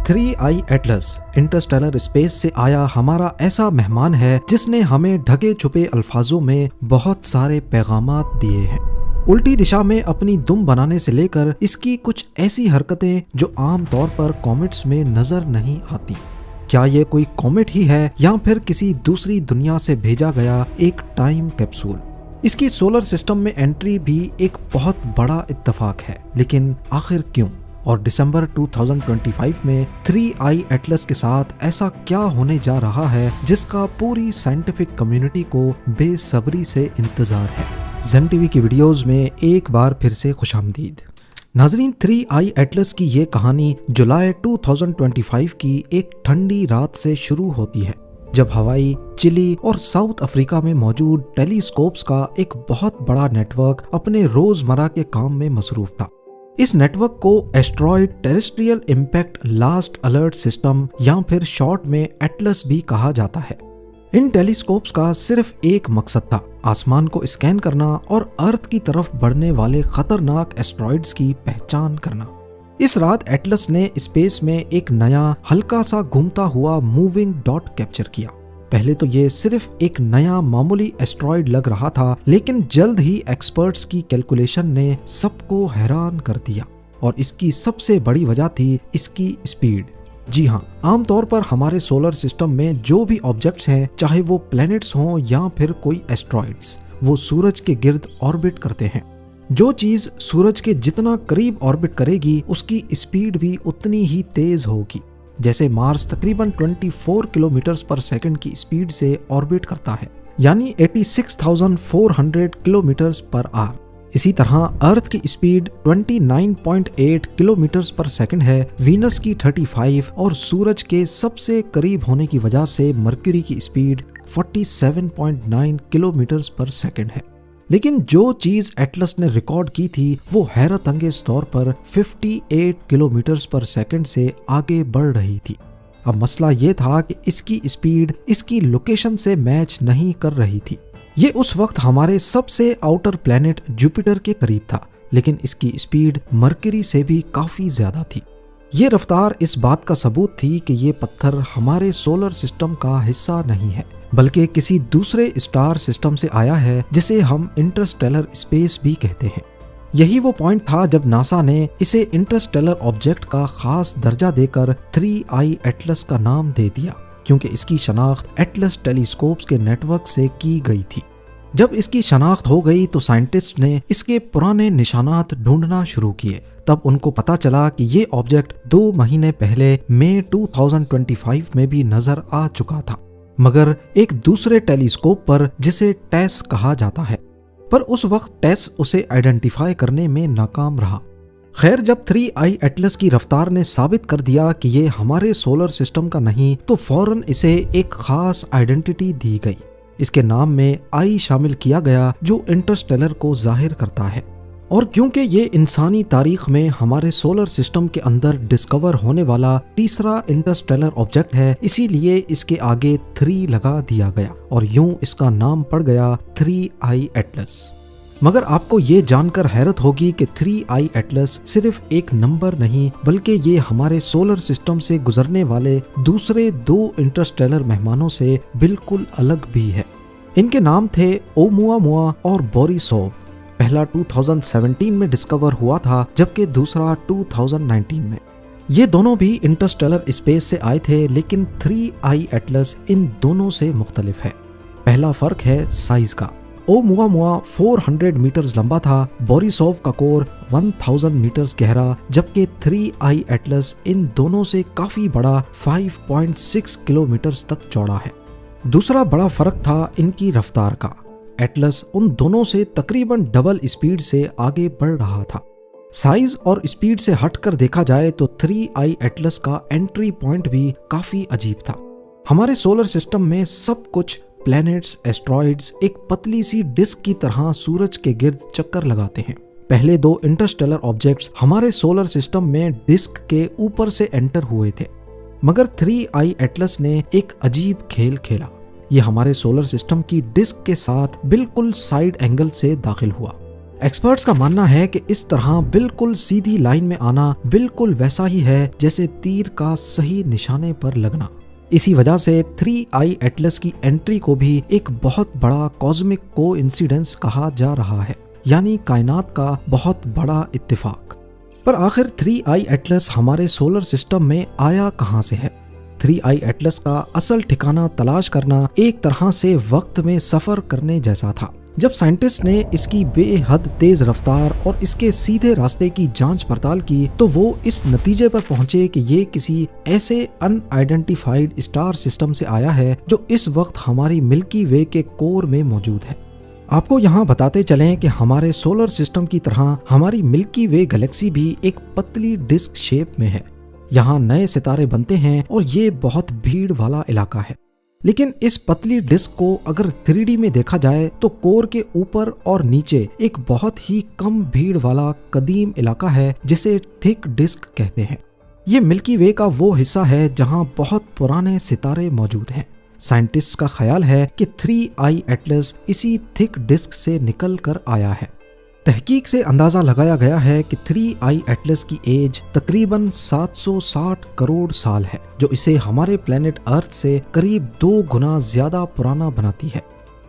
3 आई Atlas Interstellar space से आया हमारा ऐसा मेहमान है जिसने हमें ढके छुपे अल्फाजों में बहुत सारे पैगामात दिए हैं। उल्टी दिशा में अपनी दुम बनाने से लेकर इसकी कुछ ऐसी हरकतें जो आम तौर पर कॉमेट्स में नजर नहीं आती। क्या ये कोई कॉमेट ही है या फिर किसी दूसरी दुनिया से भेजा गया एक टाइम कैप्सूल? इसकी सोलर सिस्टम में एंट्री भी एक बहुत बड़ा इत्तेफाक है, लेकिन आखिर क्यों? और दिसंबर 2025 में 3 आई एटलस के साथ ऐसा क्या होने जा रहा है जिसका पूरी साइंटिफिक कम्युनिटी को बेसब्री से इंतजार है। ज़ेन टीवी की वीडियोस में एक बार फिर से खुशामदीद। नाजरीन, 3 आई एटलस की ये कहानी जुलाई 2025 की एक ठंडी रात से शुरू होती है, जब हवाई, चिली और साउथ अफ्रीका में मौजूद टेलीस्कोप्स का एक बहुत बड़ा नेटवर्क अपने रोजमर्रा के काम में मसरूफ था। इस नेटवर्क को asteroid terrestrial impact last alert system या फिर शॉर्ट में एटलस भी कहा जाता है। इन टेलीस्कोप्स का सिर्फ एक मकसद था, आसमान को स्कैन करना और अर्थ की तरफ बढ़ने वाले खतरनाक एस्ट्रॉइड्स की पहचान करना। इस रात एटलस ने स्पेस में एक नया हल्का सा घूमता हुआ मूविंग डॉट कैप्चर किया। पहले तो ये सिर्फ एक नया मामूली एस्ट्रॉइड लग रहा था, लेकिन जल्द ही एक्सपर्ट्स की कैलकुलेशन ने सबको हैरान कर दिया और इसकी सबसे बड़ी वजह थी इसकी स्पीड। जी हाँ, आमतौर पर हमारे सोलर सिस्टम में जो भी ऑब्जेक्ट्स हैं, चाहे वो प्लैनेट्स हों या फिर कोई एस्ट्रॉइड्स, वो सूरज के गिर्द ऑर्बिट करते हैं। जो चीज सूरज के जितना करीब ऑर्बिट करेगी उसकी स्पीड भी उतनी ही तेज होगी। जैसे मार्स तकरीबन 24 किलोमीटर पर सेकंड की स्पीड से ऑर्बिट करता है, यानी 86,400 किलोमीटर पर आवर। इसी तरह अर्थ की स्पीड 29.8 किलोमीटर पर सेकंड है, वीनस की 35 और सूरज के सबसे करीब होने की वजह से मरक्यूरी की स्पीड 47.9 किलोमीटर पर सेकंड है। लेकिन जो चीज एटलस ने रिकॉर्ड की थी वो हैरत अंगेज तौर पर 58 किलोमीटर पर सेकंड से आगे बढ़ रही थी। अब मसला ये था कि इसकी स्पीड इसकी लोकेशन से मैच नहीं कर रही थी। ये उस वक्त हमारे सबसे आउटर प्लैनेट जुपिटर के करीब था, लेकिन इसकी स्पीड मरकरी से भी काफी ज्यादा थी। ये रफ्तार इस बात का सबूत थी कि ये पत्थर हमारे सोलर सिस्टम का हिस्सा नहीं है, बल्कि किसी दूसरे स्टार सिस्टम से आया है जिसे हम इंटरस्टेलर स्पेस भी कहते हैं। यही वो पॉइंट था जब नासा ने इसे इंटरस्टेलर ऑब्जेक्ट का खास दर्जा देकर 3 आई एटलस का नाम दे दिया, क्योंकि इसकी शनाख्त एटलस टेलीस्कोप्स के नेटवर्क से की गई थी। जब इसकी शनाख्त हो गई तो साइंटिस्ट ने इसके पुराने निशानात ढूंढना शुरू किए। तब उनको पता चला कि ये ऑब्जेक्ट 2 महीने पहले मई 2025 में भी नजर आ चुका था, मगर एक दूसरे टेलीस्कोप पर जिसे टेस कहा जाता है। पर उस वक्त टेस उसे आइडेंटिफाई करने में नाकाम रहा। खैर, जब 3 आई एटलस की रफ्तार ने साबित कर दिया कि ये हमारे सोलर सिस्टम का नहीं, तो फौरन इसे एक खास आइडेंटिटी दी गई। इसके नाम में आई शामिल किया गया जो इंटरस्टेलर को जाहिर करता है। और क्योंकि ये इंसानी तारीख में हमारे सोलर सिस्टम के अंदर डिस्कवर होने वाला तीसरा इंटरस्टेलर ऑब्जेक्ट है, इसीलिए इसके आगे 3 लगा दिया गया और यूं इसका नाम पड़ गया 3 आई एटलस। मगर आपको ये जानकर हैरत होगी कि 3 आई एटलस सिर्फ एक नंबर नहीं, बल्कि ये हमारे सोलर सिस्टम से गुजरने वाले दूसरे 2 इंटरस्टेलर मेहमानों से बिल्कुल अलग भी है। इनके नाम थे ओमुआमुआ और बोरिसोव। पहला 2017 में डिस्कवर हुआ था, जबकि दूसरा 2019 में। ये दोनों भी इंटरस्टेलर स्पेस से आए थे, लेकिन 3 आई एटलस इन दोनों से मुख्तलिफ है। पहला फर्क है साइज का। ओमुआमुआ 400 मीटर्स लंबा था, बोरिसोव का कोर 1000 मीटर्स गहरा, जबकि 3 आई एटलस इन दोनों से काफी बड़ा 5.6 किलोमीटर्स तक चौड़ा है। दूसरा बड़ा फर्क था इनकी रफ्तार का। एटलस उन दोनों से तकरीबन डबल स्पीड से आगे बढ़ रहा था। साइज और स्पीड से हटकर देखा जाए तो 3 आई एटलस का एंट्री पॉइंट भी काफी अजीब था। हमारे सोलर सिस्टम में सब कुछ प्लैनेट्स, एस्ट्रॉइड्स एक पतली सी डिस्क की तरह सूरज के गिर्द चक्कर लगाते हैं। पहले 2 इंटरस्टेलर ऑब्जेक्ट्स हमारे सोलर सिस्टम में डिस्क के ऊपर से एंटर हुए थे, मगर 3 आई एटलस ने एक अजीब खेल खेला। ये हमारे सोलर सिस्टम की डिस्क के साथ बिल्कुल साइड एंगल से दाखिल हुआ। एक्सपर्ट्स का मानना है कि इस तरह बिल्कुल सीधी लाइन में आना बिल्कुल वैसा ही है जैसे तीर का सही निशाने पर लगना। इसी वजह से 3I एटलस की एंट्री को भी एक बहुत बड़ा कॉस्मिक कोइंसिडेंस कहा जा रहा है, यानी कायनात का बहुत बड़ा इत्तेफाक। पर आखिर 3I एटलस हमारे सोलर सिस्टम में आया कहां से है? 3I एटलस का असल ठिकाना तलाश करना एक तरह से वक्त में सफर करने जैसा था। जब साइंटिस्ट ने इसकी बेहद तेज रफ्तार और इसके सीधे रास्ते की जांच पड़ताल की तो वो इस नतीजे पर पहुंचे कि ये किसी ऐसे अनआइडेंटिफाइड स्टार सिस्टम से आया है जो इस वक्त हमारी मिल्की वे के कोर में मौजूद है। आपको यहाँ बताते चलें कि हमारे सोलर सिस्टम की तरह हमारी मिल्की वे गैलेक्सी भी एक पतली डिस्क शेप में है। यहाँ नए सितारे बनते हैं और ये बहुत भीड़ वाला इलाका है। लेकिन इस पतली डिस्क को अगर 3D में देखा जाए तो कोर के ऊपर और नीचे एक बहुत ही कम भीड़ वाला कदीम इलाका है जिसे थिक डिस्क कहते हैं। ये मिल्की वे का वो हिस्सा है जहाँ बहुत पुराने सितारे मौजूद हैं। साइंटिस्ट का ख्याल है कि 3I एटलस इसी थिक डिस्क से निकल कर आया है। तहकीक से अंदाजा लगाया गया है कि 3I एटलस की एज तकरीबन 760 करोड़ साल है, जो इसे हमारे प्लेनेट अर्थ से करीब 2 गुना ज्यादा पुराना बनाती है।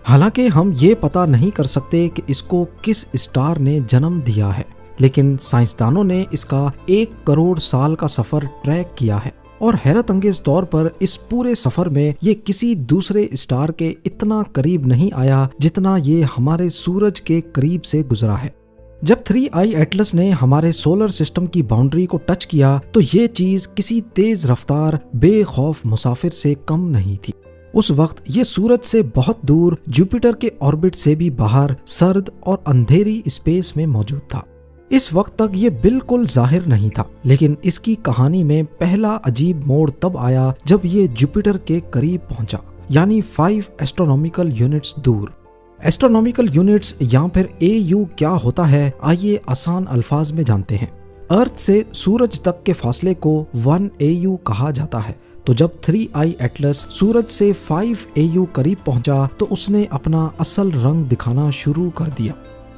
हालांकि हम ये पता नहीं कर सकते कि इसको किस स्टार ने जन्म दिया है, लेकिन साइंसदानों ने इसका 1 करोड़ साल का सफर ट्रैक किया है और हैरत अंगेज तौर पर इस पूरे सफर में ये किसी दूसरे स्टार के इतना करीब नहीं आया जितना ये हमारे सूरज के करीब से गुजरा है। जब 3I एटलस ने हमारे सोलर सिस्टम की बाउंड्री को टच किया तो ये चीज किसी तेज रफ्तार बेखौफ मुसाफिर से कम नहीं थी। उस वक्त ये सूरज से बहुत दूर जुपिटर के ऑर्बिट से भी बाहर सर्द और अंधेरी स्पेस में मौजूद था। इस वक्त तक ये बिल्कुल जाहिर नहीं था, लेकिन इसकी कहानी में पहला अजीब मोड़ तब आया जब ये जुपिटर के करीब पहुंचा, यानी 5 एस्ट्रोनॉमिकल यूनिट्स दूर। एस्ट्रोनॉमिकल यूनिट्स या फिर AU क्या होता है, आइए आसान अल्फाज में जानते हैं। अर्थ से सूरज तक के फासले को 1 AU कहा जाता है। तो जब 3I एटलस सूरज से 5 AU करीब पहुंचा तो उसने अपना असल रंग दिखाना शुरू कर दिया।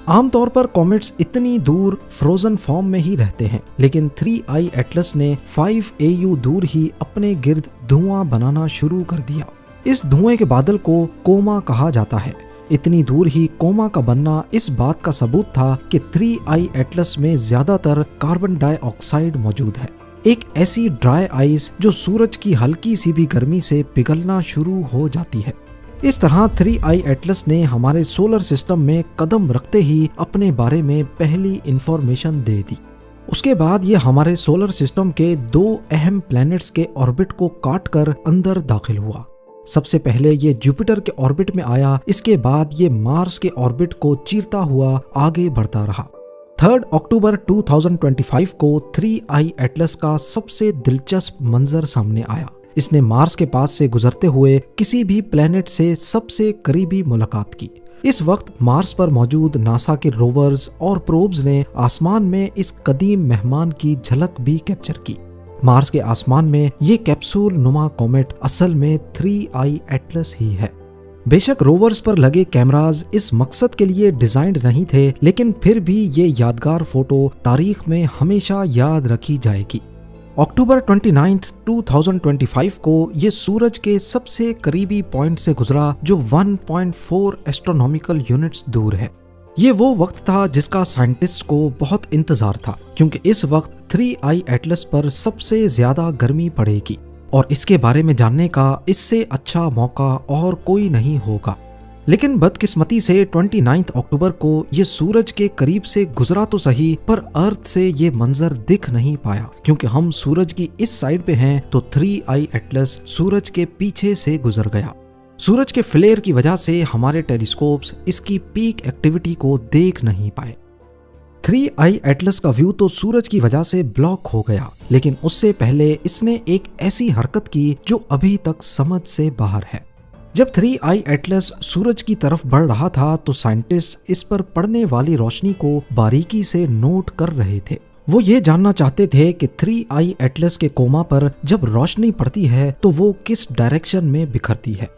आमतौर पर कॉमेट्स इतनी दूर फ्रोजन फॉर्म में ही रहते हैं, लेकिन 3I एटलस ने 5 AU दूर ही अपने गिर्द धुआं बनाना शुरू कर दिया। इस धुएं के बादल को कोमा कहा जाता है। इतनी दूर ही कोमा का बनना इस बात का सबूत था कि 3I एटलस में ज्यादातर कार्बन डाइऑक्साइड मौजूद है, एक ऐसी ड्राई आइस जो सूरज की हल्की सी भी गर्मी से पिघलना शुरू हो जाती है। इस तरह 3I एटलस ने हमारे सोलर सिस्टम में कदम रखते ही अपने बारे में पहली इंफॉर्मेशन दे दी। उसके बाद ये हमारे सोलर सिस्टम के 2 अहम प्लैनेट्स के ऑर्बिट को काट कर अंदर दाखिल हुआ। सबसे पहले ये जुपिटर के ऑर्बिट में आया, इसके बाद ये मार्स के ऑर्बिट को चीरता हुआ आगे बढ़ता रहा। 3 अक्टूबर 2025 को 3I एटलस का सबसे दिलचस्प मंजर सामने आया। इसने मार्स के पास से गुजरते हुए किसी भी प्लेनेट से सबसे करीबी मुलाकात की। इस वक्त मार्स पर मौजूद नासा के रोवर्स और प्रोब्स ने आसमान में इस कदीम मेहमान की झलक भी कैप्चर की। मार्स के आसमान में ये कैप्सूल नुमा कॉमेट असल में 3I एटलस ही है। बेशक रोवर्स पर लगे कैमराज इस मकसद के लिए डिजाइंड नहीं थे, लेकिन फिर भी ये यादगार फोटो तारीख में हमेशा याद रखी जाएगी। अक्टूबर 29, 2025 को ये सूरज के सबसे करीबी पॉइंट से गुजरा जो 1.4 एस्ट्रोनॉमिकल यूनिट्स दूर है। ये वो वक्त था जिसका साइंटिस्ट को बहुत इंतजार था, क्योंकि इस वक्त 3I एटलस पर सबसे ज्यादा गर्मी पड़ेगी और इसके बारे में जानने का इससे अच्छा मौका और कोई नहीं होगा। लेकिन बदकिस्मती से 29 अक्टूबर को ये सूरज के करीब से गुजरा तो सही, पर अर्थ से ये मंजर दिख नहीं पाया, क्योंकि हम सूरज की इस साइड पे हैं तो 3I एटलस सूरज के पीछे से गुजर गया। सूरज के फ्लेयर की वजह से हमारे टेलीस्कोप्स इसकी पीक एक्टिविटी को देख नहीं पाए। 3I एटलस का व्यू तो सूरज की वजह से ब्लॉक हो गया, लेकिन उससे पहले इसने एक ऐसी हरकत की जो अभी तक समझ से बाहर है। जब 3I एटलस सूरज की तरफ बढ़ रहा था तो साइंटिस्ट इस पर पड़ने वाली रोशनी को बारीकी से नोट कर रहे थे। वो ये जानना चाहते थे कि 3I एटलस के कोमा पर जब रोशनी पड़ती है तो वो किस डायरेक्शन में बिखरती है।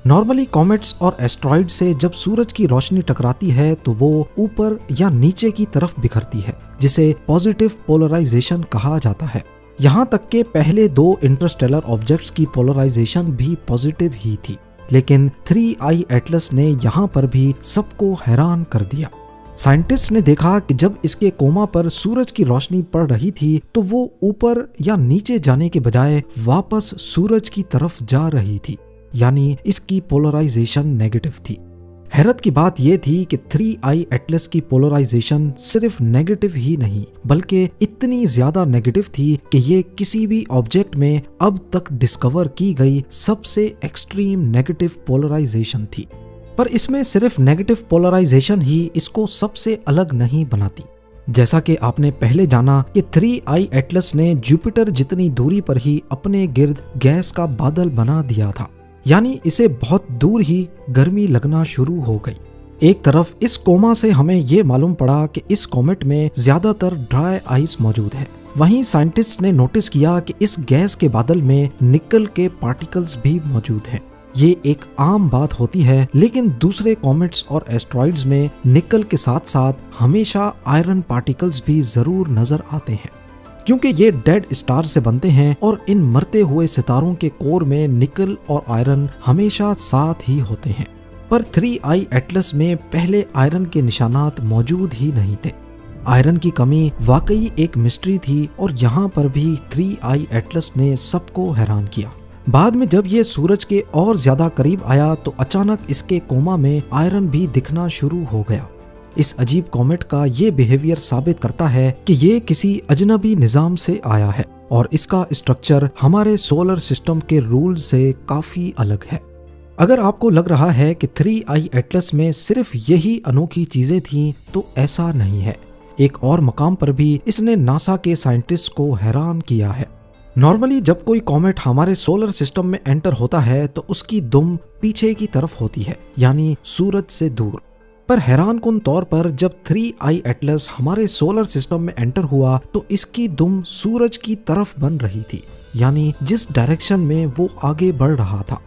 नॉर्मली कॉमेट्स और एस्ट्रॉइड से जब सूरज की रोशनी टकराती है तो वो ऊपर या नीचे की तरफ बिखरती है, जिसे पॉजिटिव पोलराइजेशन कहा जाता है। यहाँ तक के पहले 2 इंटरस्टेलर ऑब्जेक्ट्स की पोलराइजेशन भी पॉजिटिव ही थी, लेकिन 3I एटलस ने यहाँ पर भी सबको हैरान कर दिया। साइंटिस्ट ने देखा कि जब इसके कोमा पर सूरज की रोशनी पड़ रही थी तो वो ऊपर या नीचे जाने के बजाय वापस सूरज की तरफ जा रही थी, यानी इसकी पोलराइजेशन नेगेटिव थी। हैरत की बात यह थी कि 3I एटलस की पोलराइजेशन सिर्फ नेगेटिव ही नहीं बल्कि इतनी ज्यादा नेगेटिव थी कि ये किसी भी ऑब्जेक्ट में अब तक डिस्कवर की गई सबसे एक्सट्रीम नेगेटिव पोलराइजेशन थी। पर इसमें सिर्फ नेगेटिव पोलराइजेशन ही इसको सबसे अलग नहीं बनाती। जैसा कि आपने पहले जाना कि 3I एटलस ने जुपिटर जितनी दूरी पर ही अपने गिर्द गैस का बादल बना दिया था, यानी इसे बहुत दूर ही गर्मी लगना शुरू हो गई। एक तरफ इस कोमा से हमें ये मालूम पड़ा कि इस कॉमेट में ज्यादातर ड्राई आइस मौजूद है। वहीं साइंटिस्ट ने नोटिस किया कि इस गैस के बादल में निकल के पार्टिकल्स भी मौजूद हैं। ये एक आम बात होती है, लेकिन दूसरे कॉमेट्स और एस्ट्रॉइड्स में निकल के साथ साथ हमेशा आयरन पार्टिकल्स भी जरूर नजर आते हैं, क्योंकि ये डेड स्टार से बनते हैं और इन मरते हुए सितारों के कोर में निकल और आयरन हमेशा साथ ही होते हैं। पर 3I एटलस में पहले आयरन के निशानात मौजूद ही नहीं थे। आयरन की कमी वाकई एक मिस्ट्री थी और यहाँ पर भी 3I एटलस ने सबको हैरान किया। बाद में जब ये सूरज के और ज्यादा करीब आया तो अचानक इसके कोमा में आयरन भी दिखना शुरू हो गया। इस अजीब कॉमेट का ये बिहेवियर साबित करता है कि ये किसी अजनबी निजाम से आया है और इसका स्ट्रक्चर हमारे सोलर सिस्टम के रूल से काफी अलग है। अगर आपको लग रहा है कि 3I एटलस में सिर्फ यही अनोखी चीजें थीं, तो ऐसा नहीं है। एक और मकाम पर भी इसने नासा के साइंटिस्ट को हैरान किया है। नॉर्मली जब कोई कॉमेट हमारे सोलर सिस्टम में एंटर होता है तो उसकी दुम पीछे की तरफ होती है, यानी सूरज से दूर। पर हैरानकुन तौर पर जब 3I एटलस हमारे सोलर सिस्टम में एंटर हुआ तो इसकी दुम सूरज की तरफ बन रही थी, यानी जिस डायरेक्शन में वो आगे बढ़ रहा था।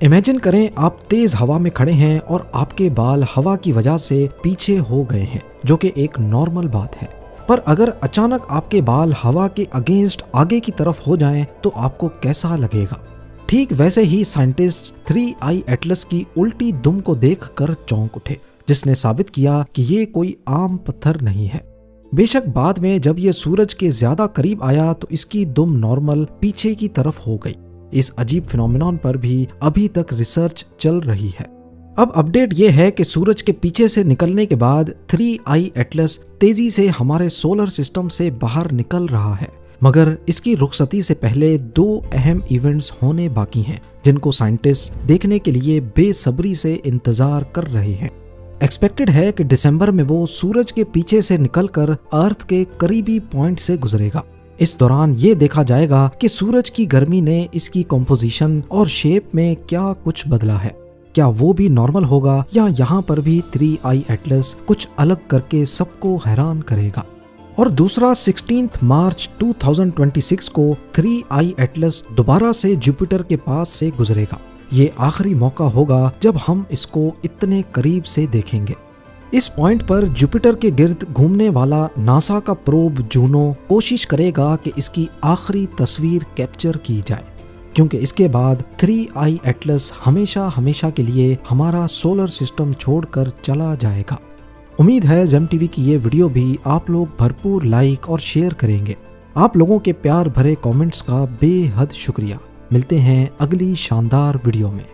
इमेजिन करें आप तेज हवा में खड़े हैं और आपके बाल हवा की वजह से पीछे हो गए हैं, जो कि एक नॉर्मल बात है। पर अगर अचानक आपके बाल हवा के अगेंस्ट आगे की तरफ हो जाएं तो आपको कैसा लगेगा? ठीक वैसे ही साइंटिस्ट 3I एटलस की उल्टी दुम को देखकर चौंक उठे, जिसने साबित किया कि ये कोई आम पत्थर नहीं है। बेशक बाद में जब ये सूरज के ज्यादा करीब आया तो इसकी दुम नॉर्मल पीछे की तरफ हो गई। इस अजीब फिनोमेनॉन पर भी अभी तक रिसर्च चल रही है। अब अपडेट ये है कि सूरज के पीछे से निकलने के बाद 3I एटलस तेजी से हमारे सोलर सिस्टम से बाहर निकल रहा है, मगर इसकी रुखसती से पहले 2 अहम इवेंट्स होने बाकी हैं, जिनको साइंटिस्ट देखने के लिए बेसब्री से इंतजार कर रहे हैं। एक्सपेक्टेड है कि दिसंबर में वो सूरज के पीछे से निकलकर अर्थ के करीबी पॉइंट से गुजरेगा। इस दौरान ये देखा जाएगा कि सूरज की गर्मी ने इसकी कंपोजिशन और शेप में क्या कुछ बदला है। क्या वो भी नॉर्मल होगा या यहाँ पर भी 3I एटलस कुछ अलग करके सबको हैरान करेगा? और दूसरा 16 मार्च 2026 को 3I एटलस दोबारा से जुपिटर के पास से गुजरेगा। ये आखिरी मौका होगा जब हम इसको इतने करीब से देखेंगे। इस पॉइंट पर जुपिटर के गिर्द घूमने वाला नासा का प्रोब जूनो कोशिश करेगा कि इसकी आखिरी तस्वीर कैप्चर की जाए, क्योंकि इसके बाद 3I एटलस हमेशा हमेशा के लिए हमारा सोलर सिस्टम छोड़कर चला जाएगा। उम्मीद है जेम टीवी की ये वीडियो भी आप लोग भरपूर लाइक और शेयर करेंगे। आप लोगों के प्यार भरे कमेंट्स का बेहद शुक्रिया। मिलते हैं अगली शानदार वीडियो में।